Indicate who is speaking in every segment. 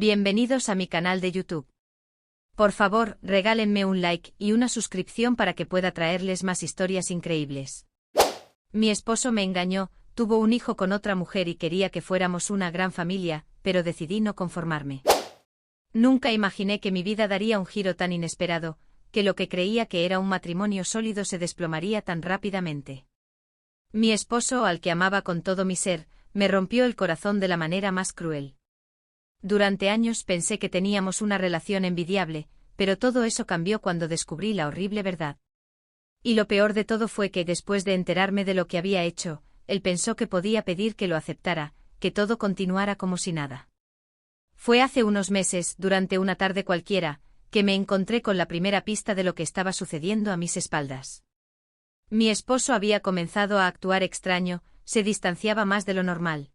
Speaker 1: Bienvenidos a mi canal de YouTube. Por favor, regálenme un like y una suscripción para que pueda traerles más historias increíbles. Mi esposo me engañó, tuvo un hijo con otra mujer y quería que fuéramos una gran familia, pero decidí no conformarme. Nunca imaginé que mi vida daría un giro tan inesperado, que lo que creía que era un matrimonio sólido se desplomaría tan rápidamente. Mi esposo, al que amaba con todo mi ser, me rompió el corazón de la manera más cruel. Durante años pensé que teníamos una relación envidiable, pero todo eso cambió cuando descubrí la horrible verdad. Y lo peor de todo fue que después de enterarme de lo que había hecho, él pensó que podía pedir que lo aceptara, que todo continuara como si nada. Fue hace unos meses, durante una tarde cualquiera, que me encontré con la primera pista de lo que estaba sucediendo a mis espaldas. Mi esposo había comenzado a actuar extraño, se distanciaba más de lo normal.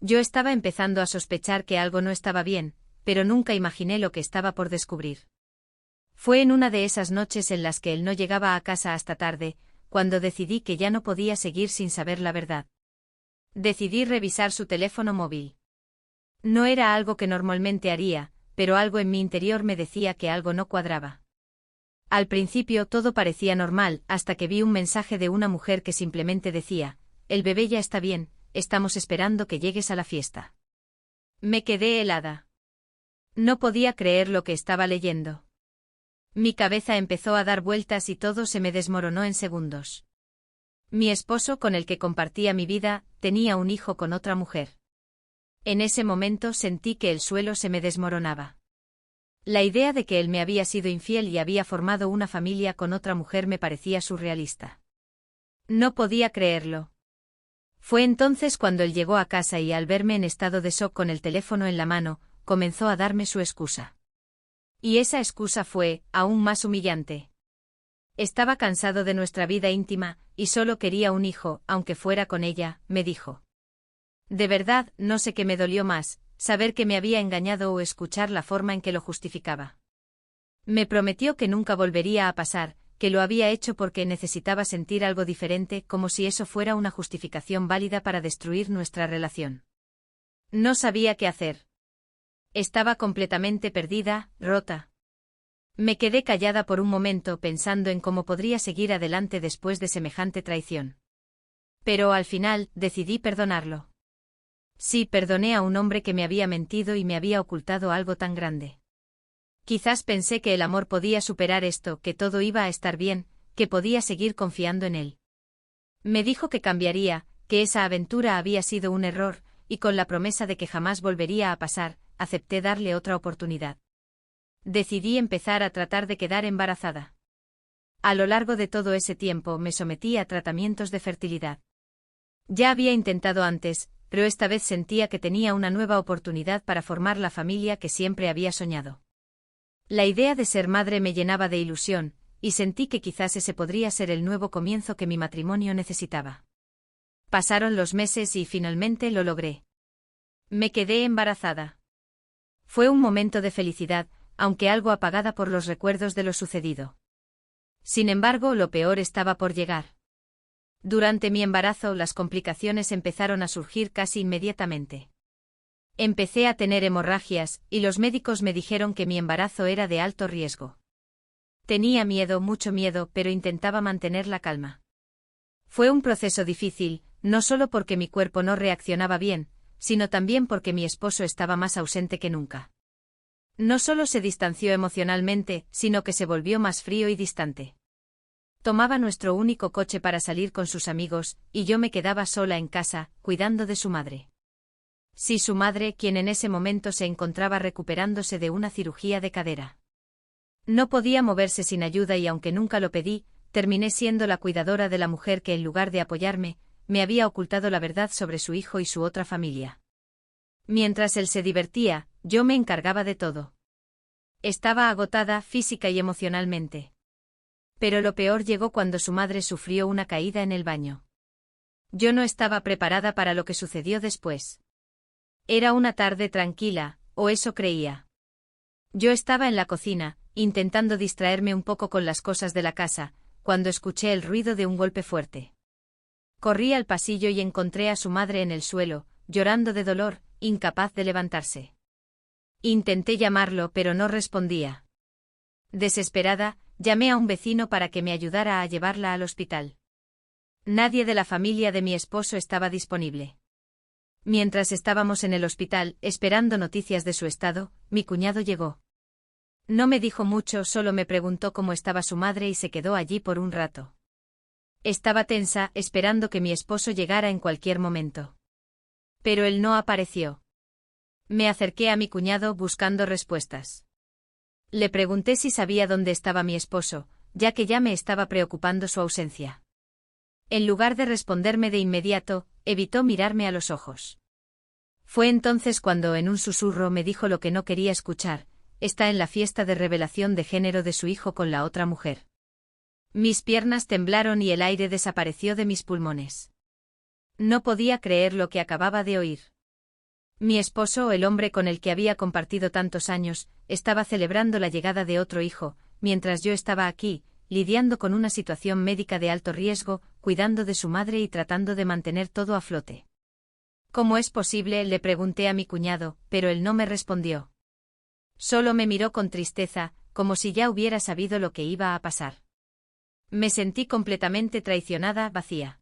Speaker 1: Yo estaba empezando a sospechar que algo no estaba bien, pero nunca imaginé lo que estaba por descubrir. Fue en una de esas noches en las que él no llegaba a casa hasta tarde, cuando decidí que ya no podía seguir sin saber la verdad. Decidí revisar su teléfono móvil. No era algo que normalmente haría, pero algo en mi interior me decía que algo no cuadraba. Al principio todo parecía normal, hasta que vi un mensaje de una mujer que simplemente decía: «El bebé ya está bien, estamos esperando que llegues a la fiesta». Me quedé helada. No podía creer lo que estaba leyendo. Mi cabeza empezó a dar vueltas y todo se me desmoronó en segundos. Mi esposo, con el que compartía mi vida, tenía un hijo con otra mujer. En ese momento sentí que el suelo se me desmoronaba. La idea de que él me había sido infiel y había formado una familia con otra mujer me parecía surrealista. No podía creerlo. Fue entonces cuando él llegó a casa y, al verme en estado de shock con el teléfono en la mano, comenzó a darme su excusa. Y esa excusa fue aún más humillante. Estaba cansado de nuestra vida íntima, y solo quería un hijo, aunque fuera con ella, me dijo. De verdad, no sé qué me dolió más, saber que me había engañado o escuchar la forma en que lo justificaba. Me prometió que nunca volvería a pasar, que lo había hecho porque necesitaba sentir algo diferente, como si eso fuera una justificación válida para destruir nuestra relación. No sabía qué hacer. Estaba completamente perdida, rota. Me quedé callada por un momento pensando en cómo podría seguir adelante después de semejante traición. Pero al final, decidí perdonarlo. Sí, perdoné a un hombre que me había mentido y me había ocultado algo tan grande. Quizás pensé que el amor podía superar esto, que todo iba a estar bien, que podía seguir confiando en él. Me dijo que cambiaría, que esa aventura había sido un error, y con la promesa de que jamás volvería a pasar, acepté darle otra oportunidad. Decidí empezar a tratar de quedar embarazada. A lo largo de todo ese tiempo me sometí a tratamientos de fertilidad. Ya había intentado antes, pero esta vez sentía que tenía una nueva oportunidad para formar la familia que siempre había soñado. La idea de ser madre me llenaba de ilusión, y sentí que quizás ese podría ser el nuevo comienzo que mi matrimonio necesitaba. Pasaron los meses y finalmente lo logré. Me quedé embarazada. Fue un momento de felicidad, aunque algo apagada por los recuerdos de lo sucedido. Sin embargo, lo peor estaba por llegar. Durante mi embarazo, las complicaciones empezaron a surgir casi inmediatamente. Empecé a tener hemorragias, y los médicos me dijeron que mi embarazo era de alto riesgo. Tenía miedo, mucho miedo, pero intentaba mantener la calma. Fue un proceso difícil, no solo porque mi cuerpo no reaccionaba bien, sino también porque mi esposo estaba más ausente que nunca. No solo se distanció emocionalmente, sino que se volvió más frío y distante. Tomaba nuestro único coche para salir con sus amigos, y yo me quedaba sola en casa, cuidando de su madre. Sí, su madre, quien en ese momento se encontraba recuperándose de una cirugía de cadera. No podía moverse sin ayuda y aunque nunca lo pedí, terminé siendo la cuidadora de la mujer que, en lugar de apoyarme, me había ocultado la verdad sobre su hijo y su otra familia. Mientras él se divertía, yo me encargaba de todo. Estaba agotada física y emocionalmente. Pero lo peor llegó cuando su madre sufrió una caída en el baño. Yo no estaba preparada para lo que sucedió después. Era una tarde tranquila, o eso creía. Yo estaba en la cocina, intentando distraerme un poco con las cosas de la casa, cuando escuché el ruido de un golpe fuerte. Corrí al pasillo y encontré a su madre en el suelo, llorando de dolor, incapaz de levantarse. Intenté llamarlo, pero no respondía. Desesperada, llamé a un vecino para que me ayudara a llevarla al hospital. Nadie de la familia de mi esposo estaba disponible. Mientras estábamos en el hospital, esperando noticias de su estado, mi cuñado llegó. No me dijo mucho, solo me preguntó cómo estaba su madre y se quedó allí por un rato. Estaba tensa, esperando que mi esposo llegara en cualquier momento. Pero él no apareció. Me acerqué a mi cuñado buscando respuestas. Le pregunté si sabía dónde estaba mi esposo, ya que ya me estaba preocupando su ausencia. En lugar de responderme de inmediato, evitó mirarme a los ojos. Fue entonces cuando en un susurro me dijo lo que no quería escuchar: está en la fiesta de revelación de género de su hijo con la otra mujer. Mis piernas temblaron y el aire desapareció de mis pulmones. No podía creer lo que acababa de oír. Mi esposo, el hombre con el que había compartido tantos años, estaba celebrando la llegada de otro hijo, mientras yo estaba aquí, lidiando con una situación médica de alto riesgo, cuidando de su madre y tratando de mantener todo a flote. ¿Cómo es posible?, le pregunté a mi cuñado, pero él no me respondió. Solo me miró con tristeza, como si ya hubiera sabido lo que iba a pasar. Me sentí completamente traicionada, vacía.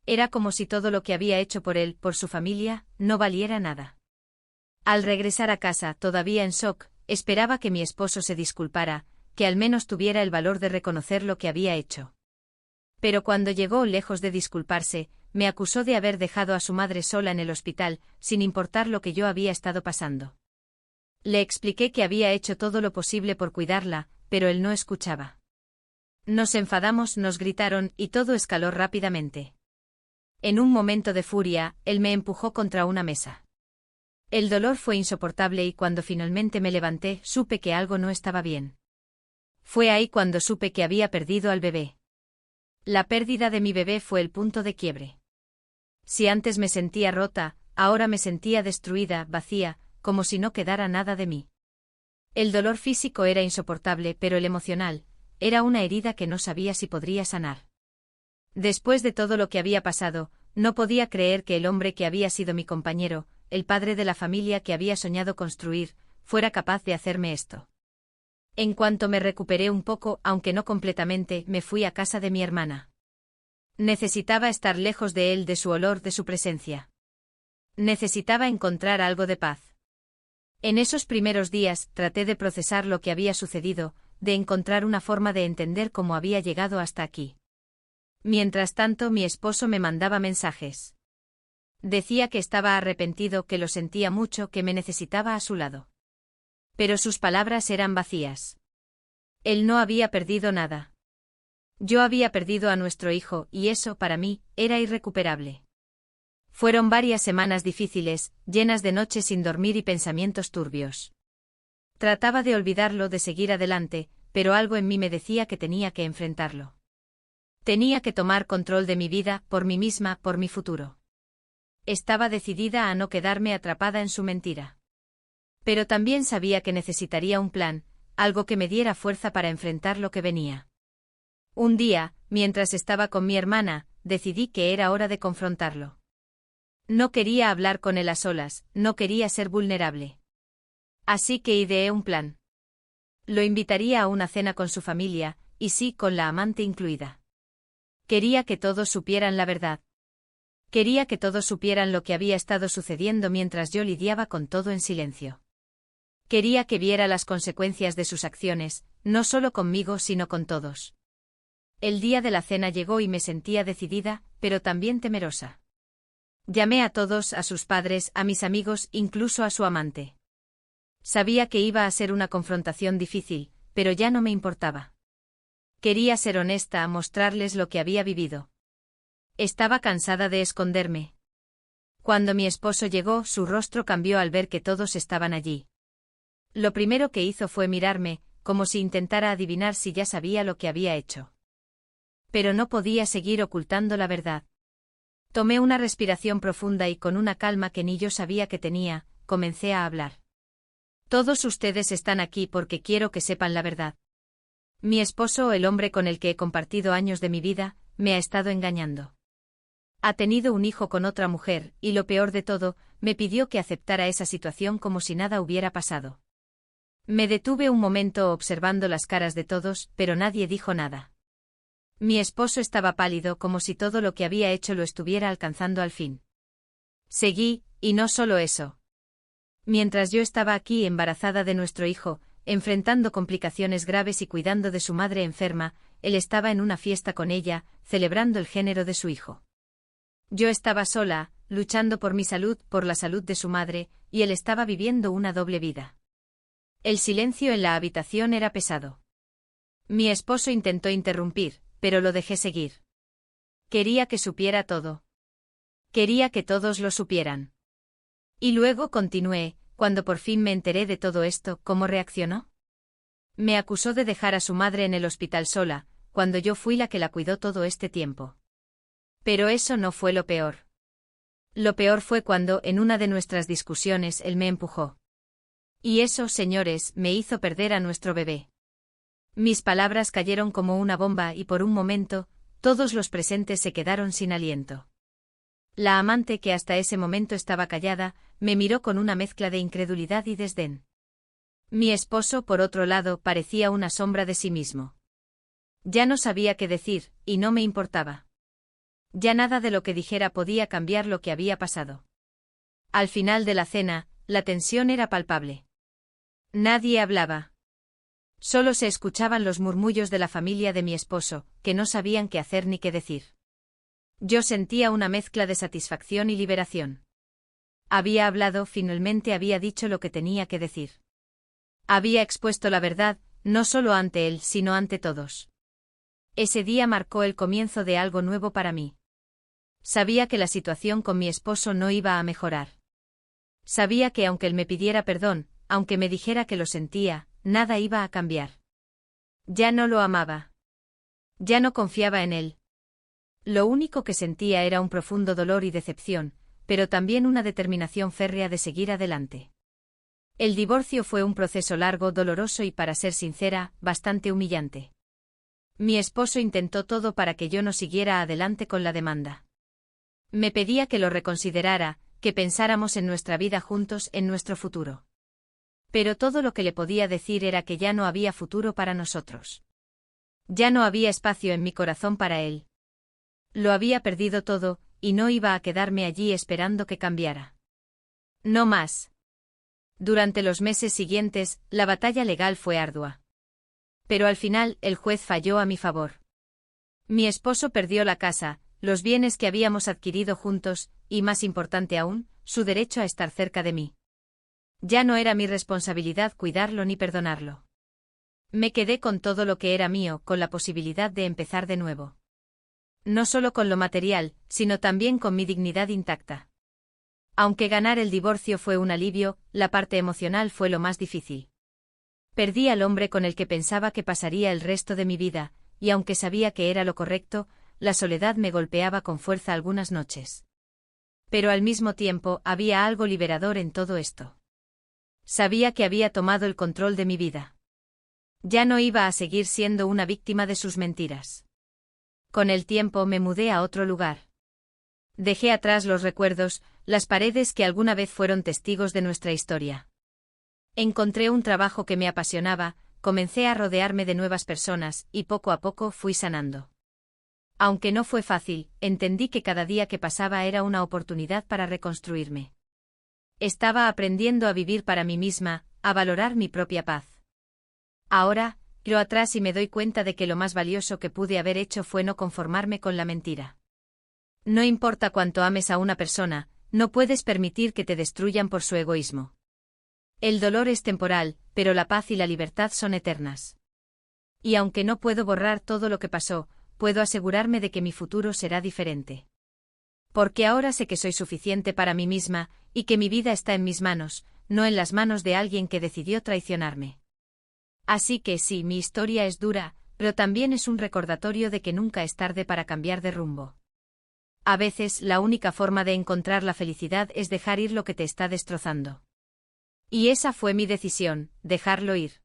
Speaker 1: Era como si todo lo que había hecho por él, por su familia, no valiera nada. Al regresar a casa, todavía en shock, esperaba que mi esposo se disculpara, que al menos tuviera el valor de reconocer lo que había hecho. Pero cuando llegó, lejos de disculparse, me acusó de haber dejado a su madre sola en el hospital, sin importar lo que yo había estado pasando. Le expliqué que había hecho todo lo posible por cuidarla, pero él no escuchaba. Nos enfadamos, nos gritaron, y todo escaló rápidamente. En un momento de furia, él me empujó contra una mesa. El dolor fue insoportable y cuando finalmente me levanté, supe que algo no estaba bien. Fue ahí cuando supe que había perdido al bebé. La pérdida de mi bebé fue el punto de quiebre. Si antes me sentía rota, ahora me sentía destruida, vacía, como si no quedara nada de mí. El dolor físico era insoportable, pero el emocional era una herida que no sabía si podría sanar. Después de todo lo que había pasado, no podía creer que el hombre que había sido mi compañero, el padre de la familia que había soñado construir, fuera capaz de hacerme esto. En cuanto me recuperé un poco, aunque no completamente, me fui a casa de mi hermana. Necesitaba estar lejos de él, de su olor, de su presencia. Necesitaba encontrar algo de paz. En esos primeros días, traté de procesar lo que había sucedido, de encontrar una forma de entender cómo había llegado hasta aquí. Mientras tanto, mi esposo me mandaba mensajes. Decía que estaba arrepentido, que lo sentía mucho, que me necesitaba a su lado. Pero sus palabras eran vacías. Él no había perdido nada. Yo había perdido a nuestro hijo, y eso, para mí, era irrecuperable. Fueron varias semanas difíciles, llenas de noches sin dormir y pensamientos turbios. Trataba de olvidarlo, de seguir adelante, pero algo en mí me decía que tenía que enfrentarlo. Tenía que tomar control de mi vida, por mí misma, por mi futuro. Estaba decidida a no quedarme atrapada en su mentira. Pero también sabía que necesitaría un plan, algo que me diera fuerza para enfrentar lo que venía. Un día, mientras estaba con mi hermana, decidí que era hora de confrontarlo. No quería hablar con él a solas, no quería ser vulnerable. Así que ideé un plan. Lo invitaría a una cena con su familia, y sí, con la amante incluida. Quería que todos supieran la verdad. Quería que todos supieran lo que había estado sucediendo mientras yo lidiaba con todo en silencio. Quería que viera las consecuencias de sus acciones, no solo conmigo sino con todos. El día de la cena llegó y me sentía decidida, pero también temerosa. Llamé a todos, a sus padres, a mis amigos, incluso a su amante. Sabía que iba a ser una confrontación difícil, pero ya no me importaba. Quería ser honesta, mostrarles lo que había vivido. Estaba cansada de esconderme. Cuando mi esposo llegó, su rostro cambió al ver que todos estaban allí. Lo primero que hizo fue mirarme, como si intentara adivinar si ya sabía lo que había hecho. Pero no podía seguir ocultando la verdad. Tomé una respiración profunda y con una calma que ni yo sabía que tenía, comencé a hablar. Todos ustedes están aquí porque quiero que sepan la verdad. Mi esposo, el hombre con el que he compartido años de mi vida, me ha estado engañando. Ha tenido un hijo con otra mujer, y lo peor de todo, me pidió que aceptara esa situación como si nada hubiera pasado. Me detuve un momento observando las caras de todos, pero nadie dijo nada. Mi esposo estaba pálido como si todo lo que había hecho lo estuviera alcanzando al fin. Seguí, y no solo eso. Mientras yo estaba aquí embarazada de nuestro hijo, enfrentando complicaciones graves y cuidando de su madre enferma, él estaba en una fiesta con ella, celebrando el género de su hijo. Yo estaba sola, luchando por mi salud, por la salud de su madre, y él estaba viviendo una doble vida. El silencio en la habitación era pesado. Mi esposo intentó interrumpir, pero lo dejé seguir. Quería que supiera todo. Quería que todos lo supieran. Y luego continué, cuando por fin me enteré de todo esto, ¿cómo reaccionó? Me acusó de dejar a su madre en el hospital sola, cuando yo fui la que la cuidó todo este tiempo. Pero eso no fue lo peor. Lo peor fue cuando, en una de nuestras discusiones, él me empujó. Y eso, señores, me hizo perder a nuestro bebé. Mis palabras cayeron como una bomba y por un momento, todos los presentes se quedaron sin aliento. La amante, que hasta ese momento estaba callada, me miró con una mezcla de incredulidad y desdén. Mi esposo, por otro lado, parecía una sombra de sí mismo. Ya no sabía qué decir, y no me importaba. Ya nada de lo que dijera podía cambiar lo que había pasado. Al final de la cena, la tensión era palpable. Nadie hablaba. Solo se escuchaban los murmullos de la familia de mi esposo, que no sabían qué hacer ni qué decir. Yo sentía una mezcla de satisfacción y liberación. Había hablado, finalmente había dicho lo que tenía que decir. Había expuesto la verdad, no solo ante él, sino ante todos. Ese día marcó el comienzo de algo nuevo para mí. Sabía que la situación con mi esposo no iba a mejorar. Sabía que aunque él me pidiera perdón, aunque me dijera que lo sentía, nada iba a cambiar. Ya no lo amaba. Ya no confiaba en él. Lo único que sentía era un profundo dolor y decepción, pero también una determinación férrea de seguir adelante. El divorcio fue un proceso largo, doloroso y, para ser sincera, bastante humillante. Mi esposo intentó todo para que yo no siguiera adelante con la demanda. Me pedía que lo reconsiderara, que pensáramos en nuestra vida juntos, en nuestro futuro. Pero todo lo que le podía decir era que ya no había futuro para nosotros. Ya no había espacio en mi corazón para él. Lo había perdido todo, y no iba a quedarme allí esperando que cambiara. No más. Durante los meses siguientes, la batalla legal fue ardua. Pero al final, el juez falló a mi favor. Mi esposo perdió la casa, los bienes que habíamos adquirido juntos, y más importante aún, su derecho a estar cerca de mí. Ya no era mi responsabilidad cuidarlo ni perdonarlo. Me quedé con todo lo que era mío, con la posibilidad de empezar de nuevo. No solo con lo material, sino también con mi dignidad intacta. Aunque ganar el divorcio fue un alivio, la parte emocional fue lo más difícil. Perdí al hombre con el que pensaba que pasaría el resto de mi vida, y aunque sabía que era lo correcto, la soledad me golpeaba con fuerza algunas noches. Pero al mismo tiempo había algo liberador en todo esto. Sabía que había tomado el control de mi vida. Ya no iba a seguir siendo una víctima de sus mentiras. Con el tiempo me mudé a otro lugar. Dejé atrás los recuerdos, las paredes que alguna vez fueron testigos de nuestra historia. Encontré un trabajo que me apasionaba, comencé a rodearme de nuevas personas, y poco a poco fui sanando. Aunque no fue fácil, entendí que cada día que pasaba era una oportunidad para reconstruirme. Estaba aprendiendo a vivir para mí misma, a valorar mi propia paz. Ahora, miro atrás y me doy cuenta de que lo más valioso que pude haber hecho fue no conformarme con la mentira. No importa cuánto ames a una persona, no puedes permitir que te destruyan por su egoísmo. El dolor es temporal, pero la paz y la libertad son eternas. Y aunque no puedo borrar todo lo que pasó, puedo asegurarme de que mi futuro será diferente. Porque ahora sé que soy suficiente para mí misma, y que mi vida está en mis manos, no en las manos de alguien que decidió traicionarme. Así que sí, mi historia es dura, pero también es un recordatorio de que nunca es tarde para cambiar de rumbo. A veces, la única forma de encontrar la felicidad es dejar ir lo que te está destrozando. Y esa fue mi decisión, dejarlo ir.